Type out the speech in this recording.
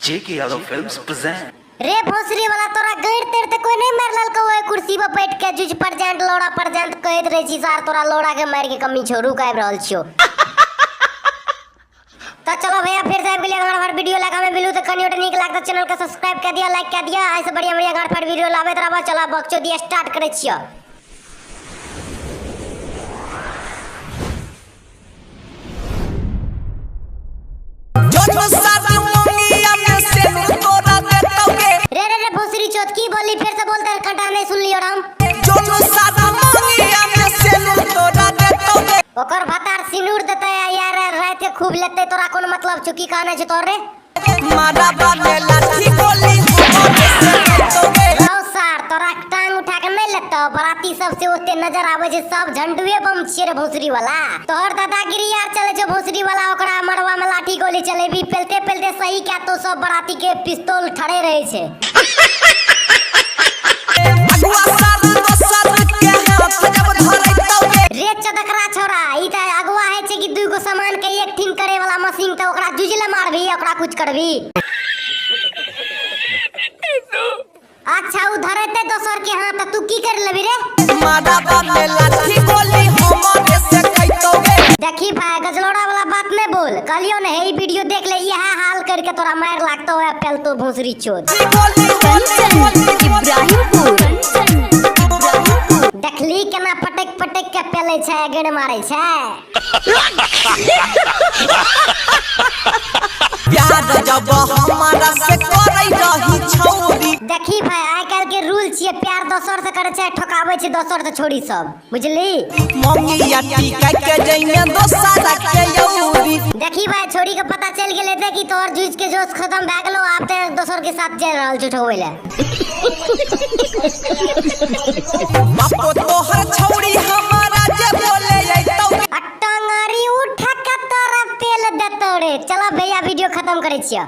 जेके Yadav films present. रे भोसरी वाला तोरा गैर तेर ते कोई नहीं मारलल को ओए कुर्सी पे बैठ के जुज परजेंट लोड़ा परजेंट कहत रही छी सार तोरा लोड़ा के मार के कमी छोरू काब रहल छियो। तो चलो भैया फिर से अगली हमार वीडियो लगा में मिलू तो कनियोट नीक लागत चैनल के सब्सक्राइब कर दिया लाइक कर दिया ऐसे बढ़िया बढ़िया घर पर वीडियो लाबत रहबा। चला बक्चो दिया स्टार्ट करे छियो। रे भोसरी चोत की बोली फिर से बोलते कंटा नहीं सुन लियो राम। ओकर भतार सिनूर देते यार रात के खूब लेते तोरा कोन मतलब चुकी कहने छ तोर रे मारा बाले लाठी गोली हो सार तोरा टांग उठा के नहीं लेतो बराती सब से ओते नजर आवे जे सब झंडुए बम छिए रे भोसरी वाला। तोहर दादागिरी यार चले छ भोसरी वाला ओकरा मरवा में लाठी गोली चलेबी पेलते पेलते सही क्या तो सब बराती के पिस्तौल ठड़े रहे छे। रे चदकरा छोरा ई त अगवा है छे कि दुगो सामान के एक ठिन करे वाला मशीन त ओकरा जुजले मारबी ओकरा कुछ करबी। अच्छा उ धरते दोसर के हाथ तू की कर लेबी रे मादा बाले लाठी गोली हमरे से कहतोगे। देखी भाई गजलोड़ा वाला बात नहीं बोल कलियो ने ई वीडियो देख ले यह हाल करके तोरा मार लागतो है पेल तो भोसरी चोद इब्राहिमपुर देखली केना पटक पटक के पेले छै गण मारे छै प्यार जब हमारा से करई रही छौरी। देखी भाई आइ काल के रूल छिए प्यार दोसर से करे छै ठकाबै छै दोसर से छोड़ी सब बुझली मम्मी या टीका के जइने दोसरा के यौरी। देखी भाई छोड़ी के पता चल गेले थे कि तोर जूझ के जोश खत्म भ गेलो आप ते दोसर के साथ जा रहल छ ठोबै ले बापो तोहर छौरी हमारा जे बोले जइतो अटंगरी उठा के तोरा पेल देतो रे। चलो भैया वीडियो खत्म करे छियो।